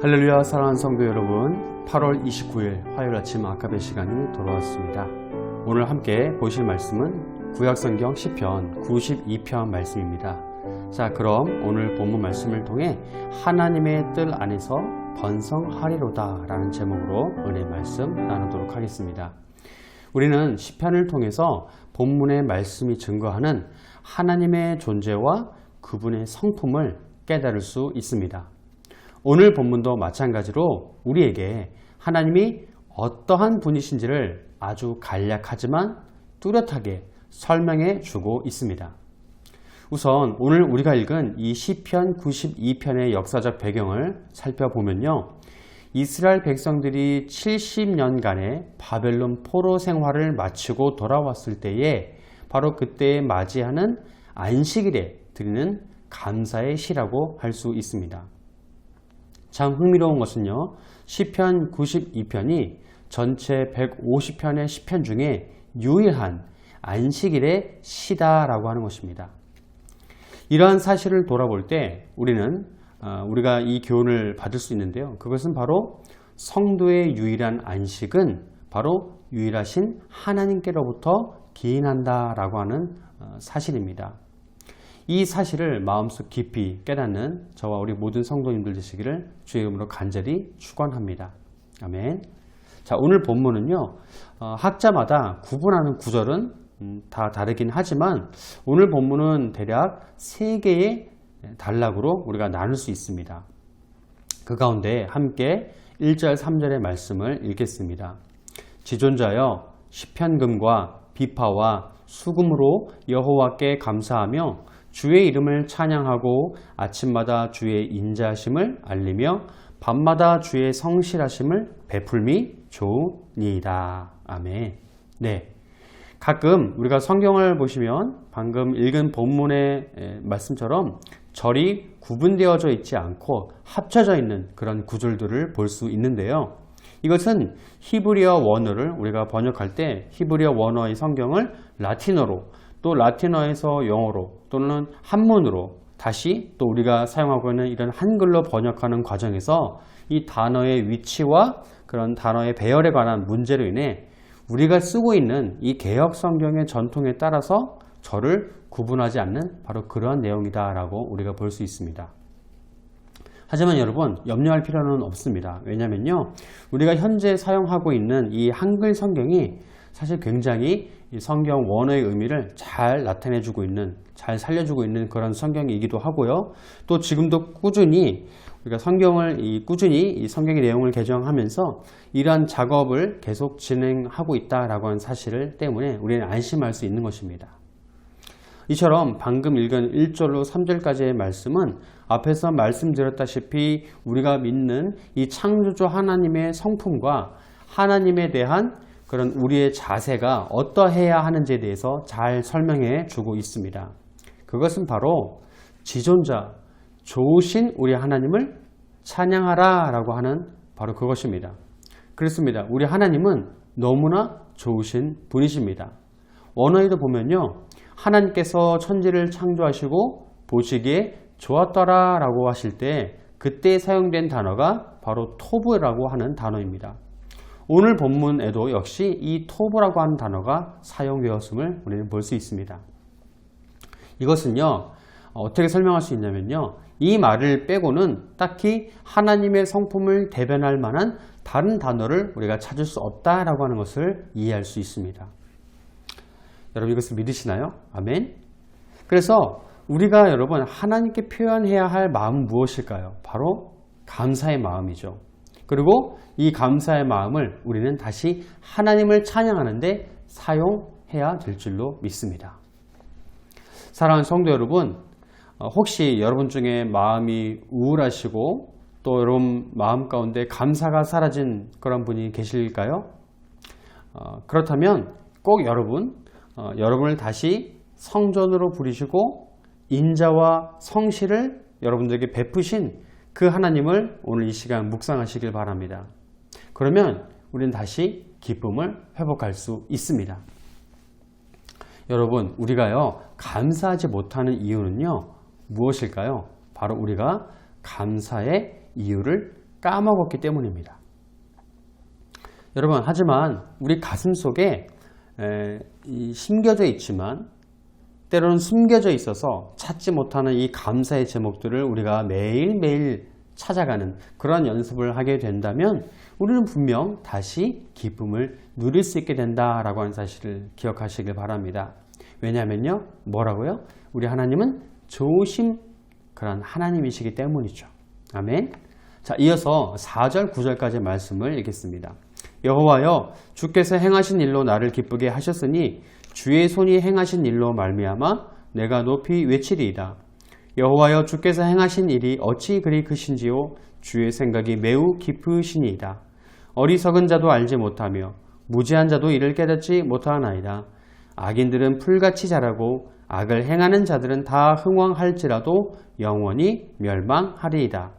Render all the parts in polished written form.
할렐루야, 사랑하는 성도 여러분, 8월 29일 화요일 아침 아카베 시간이 돌아왔습니다. 오늘 함께 보실 말씀은 구약성경 시편 92편 말씀입니다. 자, 그럼 오늘 본문 말씀을 통해 하나님의 뜰 안에서 번성하리로다 라는 제목으로 은혜 말씀 나누도록 하겠습니다. 우리는 시편을 통해서 본문의 말씀이 증거하는 하나님의 존재와 그분의 성품을 깨달을 수 있습니다. 오늘 본문도 마찬가지로 우리에게 하나님이 어떠한 분이신지를 아주 간략하지만 뚜렷하게 설명해 주고 있습니다. 우선 오늘 우리가 읽은 이 시편 92편의 역사적 배경을 살펴보면요, 이스라엘 백성들이 70년간의 바벨론 포로 생활을 마치고 돌아왔을 때에 바로 그때에 맞이하는 안식일에 드리는 감사의 시라고 할 수 있습니다. 참 흥미로운 것은요, 시편 92편이 전체 150편의 시편 중에 유일한 안식일의 시다라고 하는 것입니다. 이러한 사실을 돌아볼 때 우리가 이 교훈을 받을 수 있는데요, 그것은 바로 성도의 유일한 안식은 바로 유일하신 하나님께로부터 기인한다라고 하는 사실입니다. 이 사실을 마음속 깊이 깨닫는 저와 우리 모든 성도님들 되시기를 주의 이름으로 간절히 축원합니다. 아멘. 자, 오늘 본문은요, 학자마다 구분하는 구절은 다 다르긴 하지만 오늘 본문은 대략 3개의 단락으로 우리가 나눌 수 있습니다. 그 가운데 함께 1절 3절의 말씀을 읽겠습니다. 지존자여, 시편금과 비파와 수금으로 여호와께 감사하며 주의 이름을 찬양하고 아침마다 주의 인자하심을 알리며 밤마다 주의 성실하심을 베풀미 좋으니이다. 아멘. 네. 가끔 우리가 성경을 보시면 방금 읽은 본문의 말씀처럼 절이 구분되어져 있지 않고 합쳐져 있는 그런 구절들을 볼 수 있는데요. 이것은 히브리어 원어를 우리가 번역할 때 히브리어 원어의 성경을 라틴어로, 또 라틴어에서 영어로, 또는 한문으로 다시 또 우리가 사용하고 있는 이런 한글로 번역하는 과정에서 이 단어의 위치와 그런 단어의 배열에 관한 문제로 인해 우리가 쓰고 있는 이 개역 성경의 전통에 따라서 절을 구분하지 않는 바로 그러한 내용이다라고 우리가 볼 수 있습니다. 하지만 여러분, 염려할 필요는 없습니다. 왜냐면요, 우리가 현재 사용하고 있는 이 한글 성경이 사실 굉장히 이 성경 원어의 의미를 잘 나타내주고 있는, 잘 살려주고 있는 그런 성경이기도 하고요. 또 지금도 꾸준히 우리가 꾸준히 이 성경의 내용을 개정하면서 이러한 작업을 계속 진행하고 있다라고 하는 사실을 때문에 우리는 안심할 수 있는 것입니다. 이처럼 방금 읽은 1절로 3절까지의 말씀은 앞에서 말씀드렸다시피 우리가 믿는 이 창조주 하나님의 성품과 하나님에 대한 그런 우리의 자세가 어떠해야 하는지에 대해서 잘 설명해 주고 있습니다. 그것은 바로 지존자, 좋으신 우리 하나님을 찬양하라 라고 하는 바로 그것입니다. 그렇습니다. 우리 하나님은 너무나 좋으신 분이십니다. 원어에도 보면요, 하나님께서 천지를 창조하시고 보시기에 좋았더라 라고 하실 때 그때 사용된 단어가 바로 토브라고 하는 단어입니다. 오늘 본문에도 역시 이 토브라고 하는 단어가 사용되었음을 우리는 볼 수 있습니다. 이것은요, 어떻게 설명할 수 있냐면요, 이 말을 빼고는 딱히 하나님의 성품을 대변할 만한 다른 단어를 우리가 찾을 수 없다라고 하는 것을 이해할 수 있습니다. 여러분, 이것을 믿으시나요? 아멘. 그래서 우리가 여러분 하나님께 표현해야 할 마음은 무엇일까요? 바로 감사의 마음이죠. 그리고 이 감사의 마음을 우리는 다시 하나님을 찬양하는 데 사용해야 될 줄로 믿습니다. 사랑하는 성도 여러분, 혹시 여러분 중에 마음이 우울하시고 또 여러분 마음 가운데 감사가 사라진 그런 분이 계실까요? 그렇다면 꼭 여러분을 다시 성전으로 부르시고 인자와 성실을 여러분들에게 베푸신 그 하나님을 오늘 이 시간 묵상하시길 바랍니다. 그러면 우리는 다시 기쁨을 회복할 수 있습니다. 여러분, 우리가요 감사하지 못하는 이유는요 무엇일까요? 바로 우리가 감사의 이유를 까먹었기 때문입니다. 여러분, 하지만 우리 가슴 속에 심겨져 있지만 때로는 숨겨져 있어서 찾지 못하는 이 감사의 제목들을 우리가 매일매일 찾아가는 그런 연습을 하게 된다면 우리는 분명 다시 기쁨을 누릴 수 있게 된다라고 하는 사실을 기억하시길 바랍니다. 왜냐하면요, 뭐라고요? 우리 하나님은 좋으신 그런 하나님이시기 때문이죠. 아멘. 자, 이어서 4절, 9절까지의 말씀을 읽겠습니다. 여호와여, 주께서 행하신 일로 나를 기쁘게 하셨으니 주의 손이 행하신 일로 말미암아 내가 높이 외치리이다. 여호와여, 주께서 행하신 일이 어찌 그리 크신지요? 주의 생각이 매우 깊으시니이다. 어리석은 자도 알지 못하며 무지한 자도 이를 깨닫지 못하나이다. 악인들은 풀같이 자라고 악을 행하는 자들은 다 흥왕할지라도 영원히 멸망하리이다.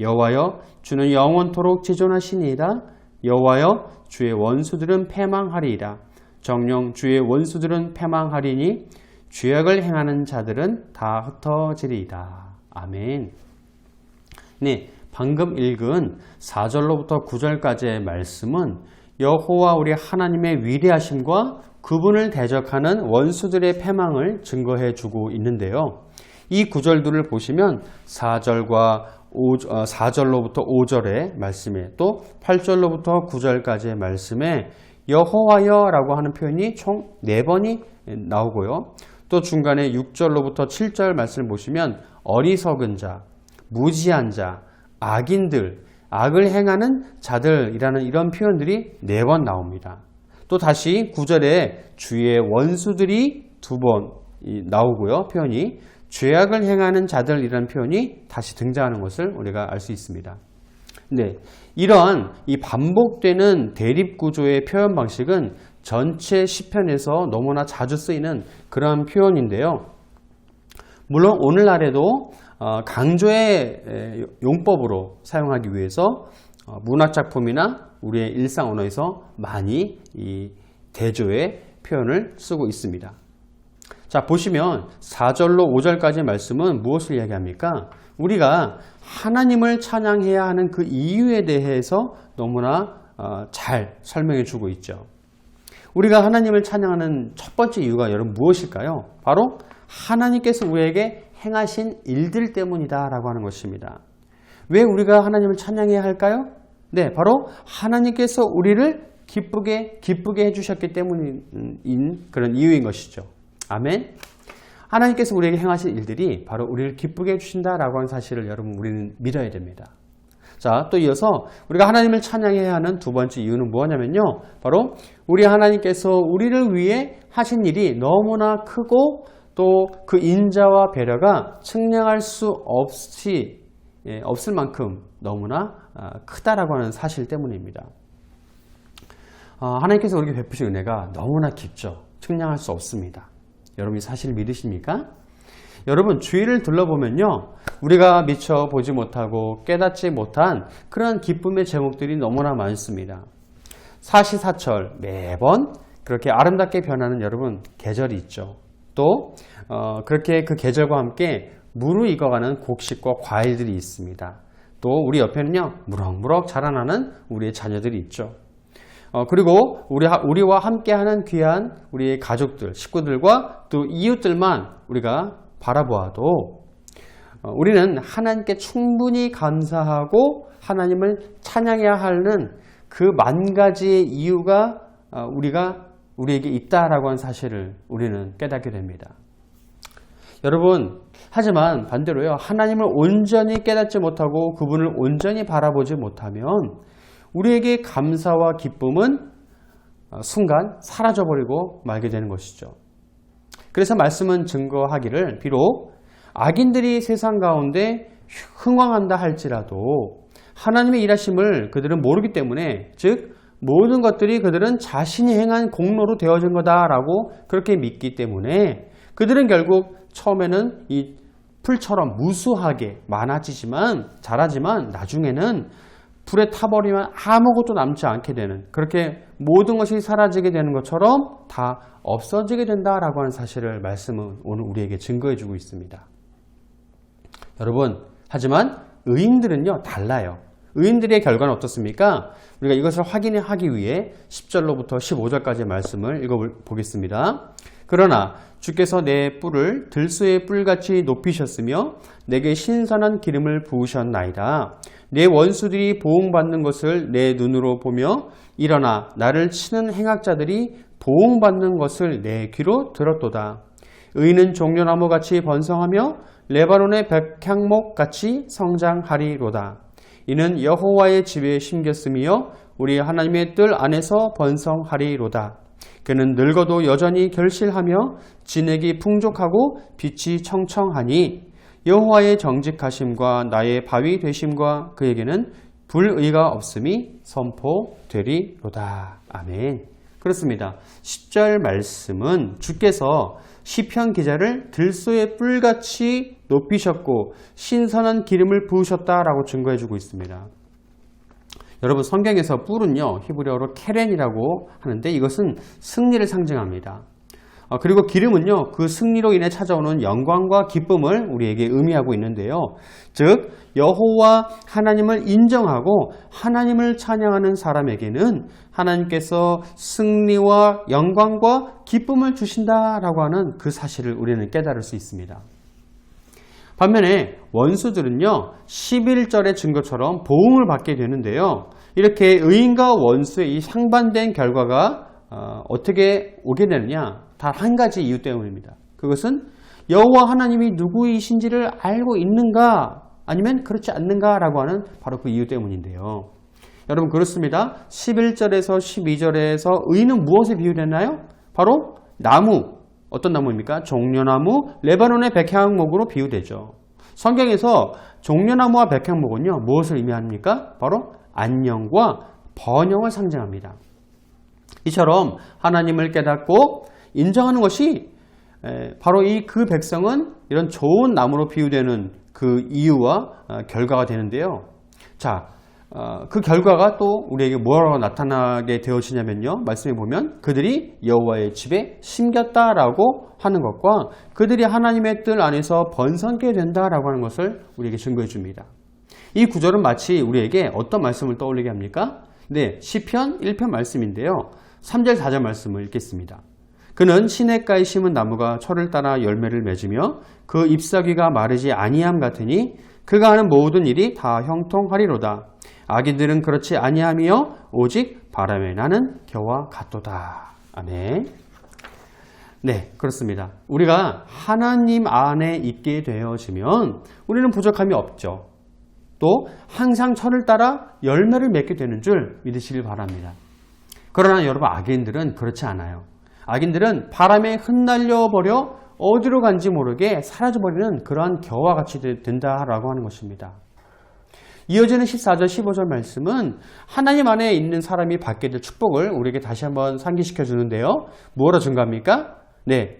여호와여, 주는 영원토록 지존하시니이다. 여호와여, 주의 원수들은 패망하리이다. 정녕 주의 원수들은 패망하리니 죄악을 행하는 자들은 다 흩어지리이다. 아멘. 네, 방금 읽은 4절로부터 9절까지의 말씀은 여호와 우리 하나님의 위대하심과 그분을 대적하는 원수들의 패망을 증거해 주고 있는데요. 이 구절들을 보시면 4절로부터 5절의 말씀에 또 8절로부터 9절까지의 말씀에 여호와여 라고 하는 표현이 총 4번이 나오고요. 또 중간에 6절로부터 7절 말씀을 보시면 어리석은 자, 무지한 자, 악인들, 악을 행하는 자들이라는 이런 표현들이 4번 나옵니다. 또 다시 9절에 주의 원수들이 2번 나오고요. 표현이 죄악을 행하는 자들이라는 표현이 다시 등장하는 것을 우리가 알 수 있습니다. 네, 이러한 이 반복되는 대립구조의 표현 방식은 전체 시편에서 너무나 자주 쓰이는 그런 표현인데요. 물론 오늘날에도 강조의 용법으로 사용하기 위해서 문학작품이나 우리의 일상 언어에서 많이 이 대조의 표현을 쓰고 있습니다. 자, 보시면 4절로 5절까지의 말씀은 무엇을 이야기합니까? 우리가 하나님을 찬양해야 하는 그 이유에 대해서 너무나 잘 설명해 주고 있죠. 우리가 하나님을 찬양하는 첫 번째 이유가 여러분 무엇일까요? 바로 하나님께서 우리에게 행하신 일들 때문이다 라고 하는 것입니다. 왜 우리가 하나님을 찬양해야 할까요? 네, 바로 하나님께서 우리를 기쁘게 해주셨기 때문인 그런 이유인 것이죠. 아멘. 하나님께서 우리에게 행하신 일들이 바로 우리를 기쁘게 해주신다라고 하는 사실을 여러분 우리는 믿어야 됩니다. 자, 또 이어서 우리가 하나님을 찬양해야 하는 두 번째 이유는 뭐냐면요, 바로 우리 하나님께서 우리를 위해 하신 일이 너무나 크고 또 그 인자와 배려가 측량할 수 없을 만큼 너무나 크다라고 하는 사실 때문입니다. 하나님께서 우리에게 베푸신 은혜가 너무나 깊죠. 측량할 수 없습니다. 여러분이 사실 믿으십니까? 여러분, 주위를 둘러보면요, 우리가 미처 보지 못하고 깨닫지 못한 그런 기쁨의 제목들이 너무나 많습니다. 사시사철 매번 그렇게 아름답게 변하는 여러분 계절이 있죠. 또 그렇게 그 계절과 함께 무르익어가는 곡식과 과일들이 있습니다. 또 우리 옆에는요, 무럭무럭 자라나는 우리의 자녀들이 있죠. 그리고 우리와 함께하는 귀한 우리의 가족들, 식구들과 또 이웃들만 우리가 바라보아도 우리는 하나님께 충분히 감사하고 하나님을 찬양해야 하는 그 만 가지의 이유가 우리에게 있다라고 하는 사실을 우리는 깨닫게 됩니다. 여러분, 하지만 반대로요, 하나님을 온전히 깨닫지 못하고 그분을 온전히 바라보지 못하면 우리에게 감사와 기쁨은 순간 사라져버리고 말게 되는 것이죠. 그래서 말씀은 증거하기를 비록 악인들이 세상 가운데 흥왕한다 할지라도 하나님의 일하심을 그들은 모르기 때문에, 즉 모든 것들이 그들은 자신이 행한 공로로 되어진 거다라고 그렇게 믿기 때문에 그들은 결국 처음에는 이 풀처럼 무수하게 많아지지만 자라지만 나중에는 불에 타버리면 아무것도 남지 않게 되는, 그렇게 모든 것이 사라지게 되는 것처럼 다 없어지게 된다라고 하는 사실을 말씀은 오늘 우리에게 증거해 주고 있습니다. 여러분, 하지만 의인들은요 달라요. 의인들의 결과는 어떻습니까? 우리가 이것을 확인하기 위해 10절로부터 15절까지의 말씀을 읽어보겠습니다. 그러나 주께서 내 뿔을 들소의 뿔같이 높이셨으며 내게 신선한 기름을 부으셨나이다. 내 원수들이 보응받는 것을 내 눈으로 보며 일어나 나를 치는 행악자들이 보응받는 것을 내 귀로 들었도다. 의인은 종려나무같이 번성하며 레바논의 백향목같이 성장하리로다. 이는 여호와의 집에 심겼으며 우리 하나님의 뜰 안에서 번성하리로다. 그는 늙어도 여전히 결실하며 진액이 풍족하고 빛이 청청하니 여호와의 정직하심과 나의 바위 되심과 그에게는 불의가 없음이 선포되리로다. 아멘. 그렇습니다. 10절 말씀은 주께서 시편 기자를 들소의 뿔같이 높이셨고 신선한 기름을 부으셨다라고 증거해주고 있습니다. 여러분, 성경에서 뿔은요, 히브리어로 케렌이라고 하는데 이것은 승리를 상징합니다. 그리고 기름은요, 그 승리로 인해 찾아오는 영광과 기쁨을 우리에게 의미하고 있는데요. 즉 여호와 하나님을 인정하고 하나님을 찬양하는 사람에게는 하나님께서 승리와 영광과 기쁨을 주신다라고 하는 그 사실을 우리는 깨달을 수 있습니다. 반면에 원수들은요, 11절의 증거처럼 보응을 받게 되는데요. 이렇게 의인과 원수의 이 상반된 결과가 어떻게 오게 되느냐? 단 한 가지 이유 때문입니다. 그것은 여호와 하나님이 누구이신지를 알고 있는가 아니면 그렇지 않는가라고 하는 바로 그 이유 때문인데요. 여러분, 그렇습니다. 11절에서 12절에서 의인은 무엇에 비유됐나요? 바로 나무. 어떤 나무입니까? 종려나무, 레바논의 백향목으로 비유되죠. 성경에서 종려나무와 백향목은요, 무엇을 의미합니까? 바로 안녕과 번영을 상징합니다. 이처럼 하나님을 깨닫고 인정하는 것이 바로 그 백성은 이런 좋은 나무로 비유되는 그 이유와 결과가 되는데요. 자, 그 결과가 또 우리에게 뭐라고 나타나게 되어지냐면요. 말씀해 보면 그들이 여호와의 집에 심겼다라고 하는 것과 그들이 하나님의 뜰 안에서 번성게 된다라고 하는 것을 우리에게 증거해 줍니다. 이 구절은 마치 우리에게 어떤 말씀을 떠올리게 합니까? 네, 시편 1편 말씀인데요. 3절 4절 말씀을 읽겠습니다. 그는 시냇가에 심은 나무가 철을 따라 열매를 맺으며 그 잎사귀가 마르지 아니함 같으니 그가 하는 모든 일이 다 형통하리로다. 악인들은 그렇지 아니하며 오직 바람에 나는 겨와 같도다. 아멘. 네, 그렇습니다. 우리가 하나님 안에 있게 되어지면 우리는 부족함이 없죠. 또 항상 철을 따라 열매를 맺게 되는 줄 믿으시길 바랍니다. 그러나 여러분, 악인들은 그렇지 않아요. 악인들은 바람에 흩날려 버려 어디로 간지 모르게 사라져버리는 그러한 겨와 같이 된다라고 하는 것입니다. 이어지는 14절 15절 말씀은 하나님 안에 있는 사람이 받게 될 축복을 우리에게 다시 한번 상기시켜 주는데요. 뭐라 증거합니까? 네,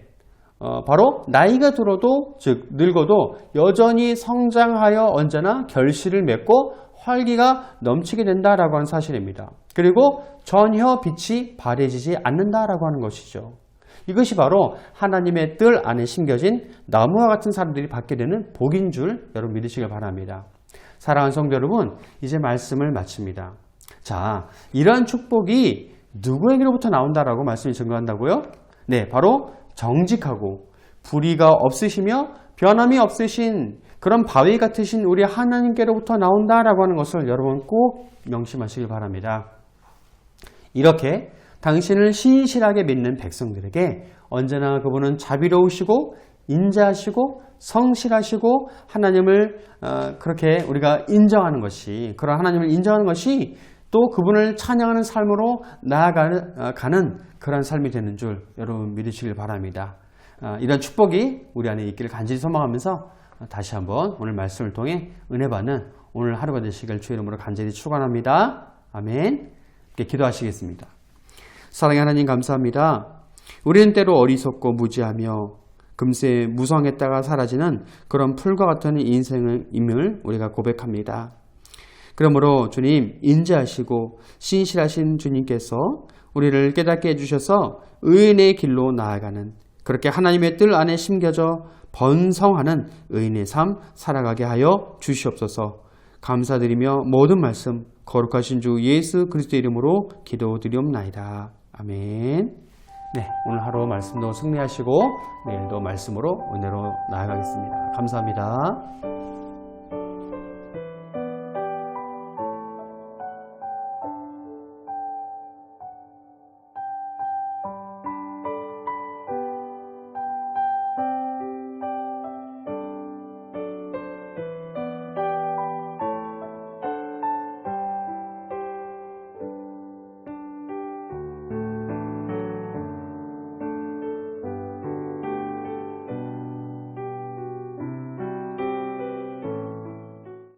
바로 나이가 들어도, 즉 늙어도 여전히 성장하여 언제나 결실을 맺고 활기가 넘치게 된다라고 하는 사실입니다. 그리고 전혀 빛이 바래지지 않는다라고 하는 것이죠. 이것이 바로 하나님의 뜰 안에 심겨진 나무와 같은 사람들이 받게 되는 복인 줄 여러분 믿으시길 바랍니다. 사랑하는 성도 여러분, 이제 말씀을 마칩니다. 자, 이러한 축복이 누구에게로부터 나온다라고 말씀이 증거한다고요? 네, 바로 정직하고 불의가 없으시며 변함이 없으신 그런 바위 같으신 우리 하나님께로부터 나온다라고 하는 것을 여러분 꼭 명심하시길 바랍니다. 이렇게 당신을 신실하게 믿는 백성들에게 언제나 그분은 자비로우시고 인자하시고 성실하시고 하나님을 그렇게 우리가 인정하는 것이, 그런 하나님을 인정하는 것이 또 그분을 찬양하는 삶으로 나아가는 그런 삶이 되는 줄 여러분 믿으시길 바랍니다. 이런 축복이 우리 안에 있기를 간절히 소망하면서 다시 한번 오늘 말씀을 통해 은혜 받는 오늘 하루가 되시길 주의 이름으로 간절히 축원합니다. 아멘. 기도하시겠습니다. 사랑의 하나님, 감사합니다. 우리는 때로 어리석고 무지하며 금세 무성했다가 사라지는 그런 풀과 같은 인생임을 우리가 고백합니다. 그러므로 주님, 인자하시고 신실하신 주님께서 우리를 깨닫게 해주셔서 의인의 길로 나아가는, 그렇게 하나님의 뜰 안에 심겨져 번성하는 의인의 삶 살아가게 하여 주시옵소서. 감사드리며 모든 말씀 거룩하신 주 예수 그리스도의 이름으로 기도드리옵나이다. 아멘. 네, 오늘 하루 말씀도 승리하시고 내일도 말씀으로 은혜로 나아가겠습니다. 감사합니다.